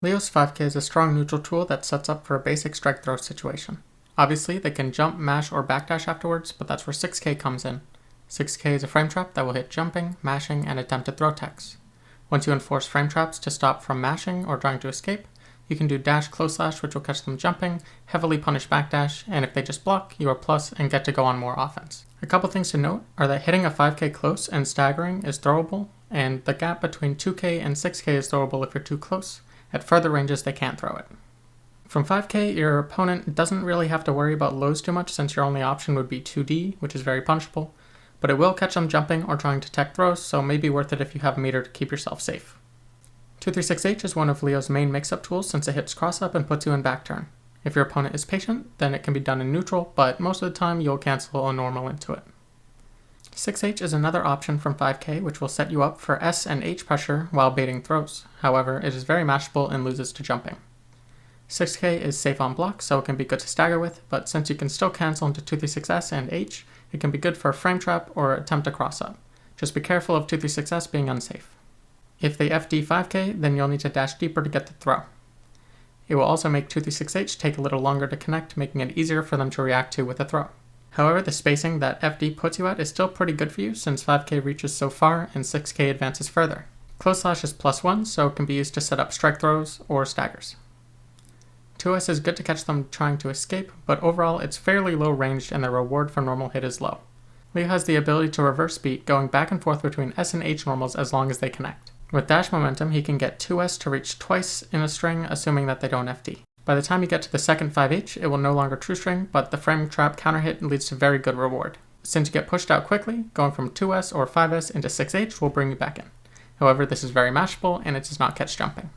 Leo's 5K is a strong neutral tool that sets up for a basic strike throw situation. Obviously, they can jump, mash, or backdash afterwards, but that's where 6K comes in. 6K is a frame trap that will hit jumping, mashing, and attempted throw techs. Once you enforce frame traps to stop from mashing or trying to escape, you can do dash close slash, which will catch them jumping, heavily punish backdash, and if they just block, you are plus and get to go on more offense. A couple things to note are that hitting a 5K close and staggering is throwable, and the gap between 2K and 6K is throwable if you're too close. At further ranges, they can't throw it. From 5K, your opponent doesn't really have to worry about lows too much since your only option would be 2D, which is very punishable, but it will catch them jumping or trying to tech throws, so may be worth it if you have a meter to keep yourself safe. 236H is one of Leo's main mix-up tools since it hits cross-up and puts you in back turn. If your opponent is patient, then it can be done in neutral, but most of the time you'll cancel a normal into it. 6H is another option from 5K which will set you up for S and H pressure while baiting throws. However, it is very mashable and loses to jumping. 6K is safe on block, so it can be good to stagger with, but since you can still cancel into 236S and H, it can be good for a frame trap or attempt a cross-up. Just be careful of 236S being unsafe. If they FD 5K, then you'll need to dash deeper to get the throw. It will also make 236H take a little longer to connect, making it easier for them to react to with a throw. However, the spacing that FD puts you at is still pretty good for you since 5K reaches so far and 6K advances further. Close slash is +1, so it can be used to set up strike throws or staggers. 2S is good to catch them trying to escape, but overall it's fairly low ranged and the reward for normal hit is low. Leo has the ability to reverse beat, going back and forth between S and H normals as long as they connect. With dash momentum, he can get 2S to reach twice in a string, assuming that they don't FD. By the time you get to the second 5H, it will no longer true string, but the frame trap counter hit leads to very good reward. Since you get pushed out quickly, going from 2S or 5S into 6H will bring you back in. However, this is very mashable and it does not catch jumping.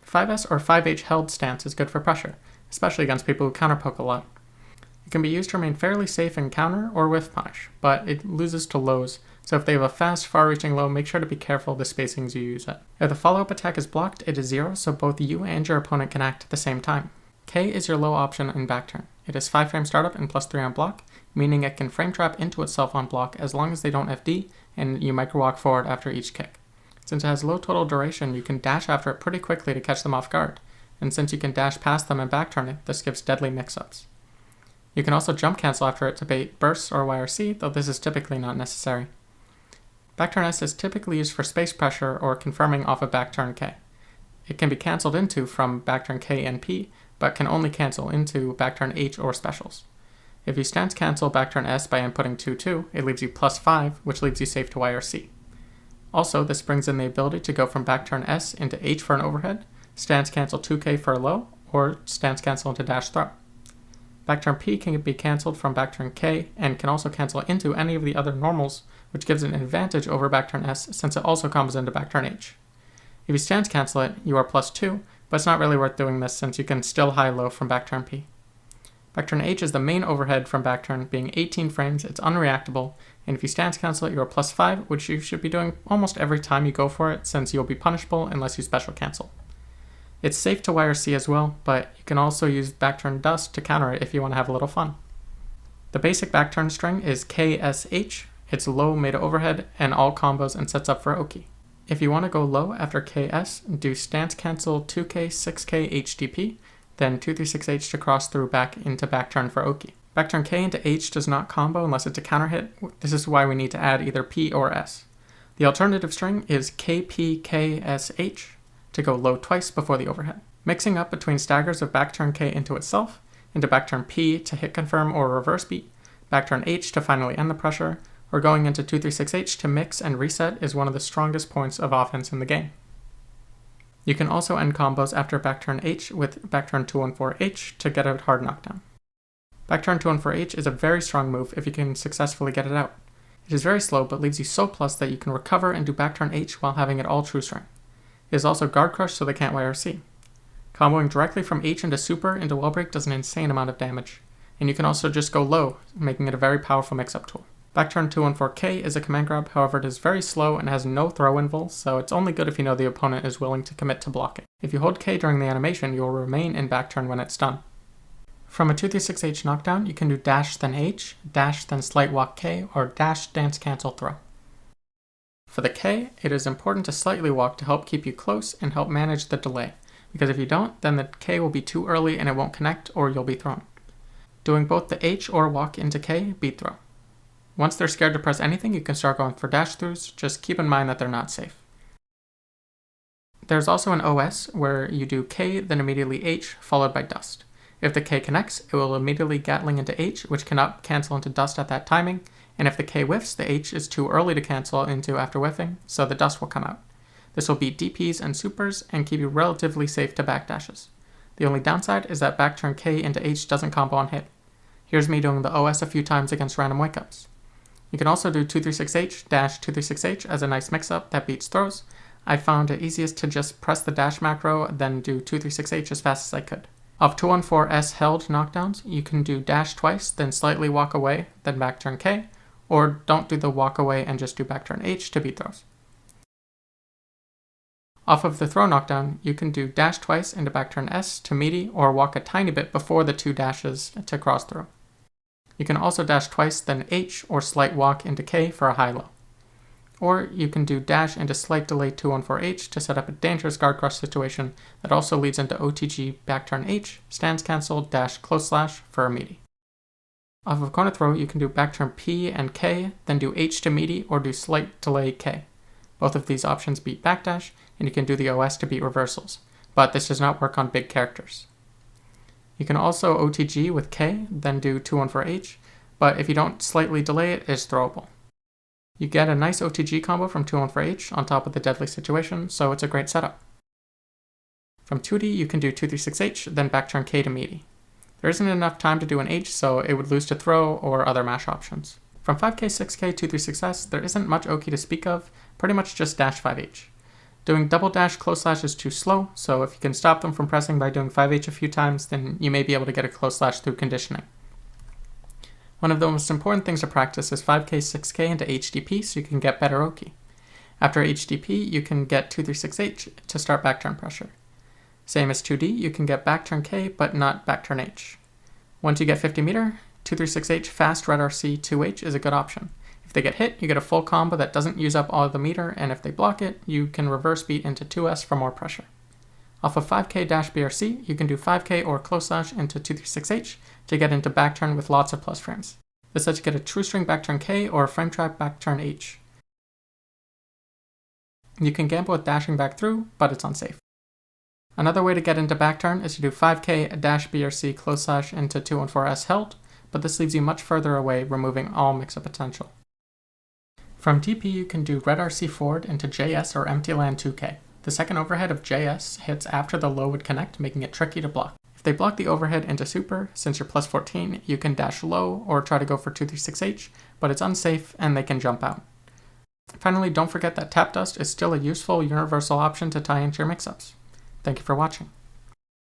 5S or 5H held stance is good for pressure, especially against people who counterpoke a lot. It can be used to remain fairly safe in counter or whiff punish, but it loses to lows, so if they have a fast, far-reaching low, make sure to be careful of the spacings you use it. If the follow-up attack is blocked, it is 0, so both you and your opponent can act at the same time. K is your low option in back turn. It is 5 frame startup and +3 on block, meaning it can frame trap into itself on block as long as they don't FD, and you micro walk forward after each kick. Since it has low total duration, you can dash after it pretty quickly to catch them off guard, and since you can dash past them and back turn it, this gives deadly mix-ups. You can also jump cancel after it to bait bursts or YRC, though this is typically not necessary. Backturn S is typically used for space pressure or confirming off of backturn K. It can be cancelled into from backturn K and P, but can only cancel into backturn H or specials. If you stance cancel backturn S by inputting 2-2, it leaves you +5, which leaves you safe to YRC. Also, this brings in the ability to go from backturn S into H for an overhead, stance cancel 2K for a low, or stance cancel into dash throw. Backturn P can be cancelled from backturn K and can also cancel into any of the other normals, which gives an advantage over backturn S since it also comes into backturn H. If you stance cancel it, you are +2, but it's not really worth doing this since you can still high-low from backturn P. Backturn H is the main overhead from backturn, being 18 frames, it's unreactable, and if you stance cancel it, you are +5, which you should be doing almost every time you go for it since you'll be punishable unless you special cancel. It's safe to YRC as well, but you can also use backturn dust to counter it if you want to have a little fun. The basic backturn string is KSH, it's low mid overhead and all combos and sets up for Oki. If you want to go low after KS, do stance cancel 2K 6K HDP, then 236H to cross through back into backturn for Oki. Backturn K into H does not combo unless it's a counter hit, this is why we need to add either P or S. The alternative string is KPKSH, to go low twice before the overhead. Mixing up between staggers of backturn K into itself, into backturn P to hit confirm or reverse beat, backturn H to finally end the pressure, or going into 236H to mix and reset is one of the strongest points of offense in the game. You can also end combos after backturn H with backturn 214H to get a hard knockdown. Backturn 214H is a very strong move if you can successfully get it out. It is very slow but leaves you so plus that you can recover and do backturn H while having it all true string. It is also guard crush so they can't YRC. Comboing directly from H into super into wall break does an insane amount of damage, and you can also just go low, making it a very powerful mix-up tool. Backturn 214K is a command grab, however it is very slow and has no throw invul, so it's only good if you know the opponent is willing to commit to blocking. If you hold K during the animation, you will remain in backturn when it's done. From a 236H knockdown, you can do dash then H, dash then slight walk K, or dash dance cancel throw. For the K, it is important to slightly walk to help keep you close and help manage the delay, because if you don't, then the K will be too early and it won't connect, or you'll be thrown. Doing both the H or walk into K beat throw. Once they're scared to press anything, you can start going for dash throughs, just keep in mind that they're not safe. There's also an OS where you do K, then immediately H, followed by dust. If the K connects, it will immediately gatling into H, which cannot cancel into dust at that timing, and if the K whiffs, the H is too early to cancel into after whiffing, so the dust will come out. This will beat DPs and supers and keep you relatively safe to backdashes. The only downside is that backturn K into H doesn't combo on hit. Here's me doing the OS a few times against random wake-ups. You can also do 236H dash 236H as a nice mix-up that beats throws. I found it easiest to just press the dash macro, then do 236H as fast as I could. Of 214S held knockdowns, you can do dash twice, then slightly walk away, then backturn K, or don't do the walk away and just do backturn H to beat throws. Off of the throw knockdown, you can do dash twice into backturn S to meaty, or walk a tiny bit before the two dashes to cross through. You can also dash twice, then H, or slight walk into K for a high-low. Or you can do dash into slight delay 214H to set up a dangerous guard crush situation that also leads into OTG backturn H, stands cancel, dash close slash for a meaty. Off of corner throw, you can do backturn P and K, then do H to meaty, or do slight delay K. Both of these options beat backdash, and you can do the OS to beat reversals, but this does not work on big characters. You can also OTG with K, then do 214H, but if you don't slightly delay it, it's throwable. You get a nice OTG combo from 214H on top of the deadly situation, so it's a great setup. From 2D, you can do 236H, then backturn K to meaty. There isn't enough time to do an H, so it would lose to throw or other mash options. From 5K, 6K, 236S, there isn't much Oki to speak of, pretty much just dash 5H. Doing double dash close slash is too slow, so if you can stop them from pressing by doing 5H a few times, then you may be able to get a close slash through conditioning. One of the most important things to practice is 5K, 6K into HDP so you can get better Oki. After HDP, you can get 236H to start backturn pressure. Same as 2D, you can get backturn K but not backturn H. Once you get 50 meter, 236H fast red RC 2H is a good option. If they get hit, you get a full combo that doesn't use up all of the meter, and if they block it, you can reverse beat into 2S for more pressure. Off of 5K dash BRC, you can do 5K or close slash into 236H to get into backturn with lots of plus frames. This lets you get a true string backturn K or a frame trap backturn H. You can gamble with dashing back through, but it's unsafe. Another way to get into backturn is to do 5K dash BRC close slash into 214S held, but this leaves you much further away, removing all mix-up potential. From DP, you can do red RC forward into JS or empty land 2K. The second overhead of JS hits after the low would connect, making it tricky to block. If they block the overhead into super, since you're plus 14, you can dash low or try to go for 236H, but it's unsafe and they can jump out. Finally, don't forget that tap dust is still a useful universal option to tie into your mix-ups. Thank you for watching.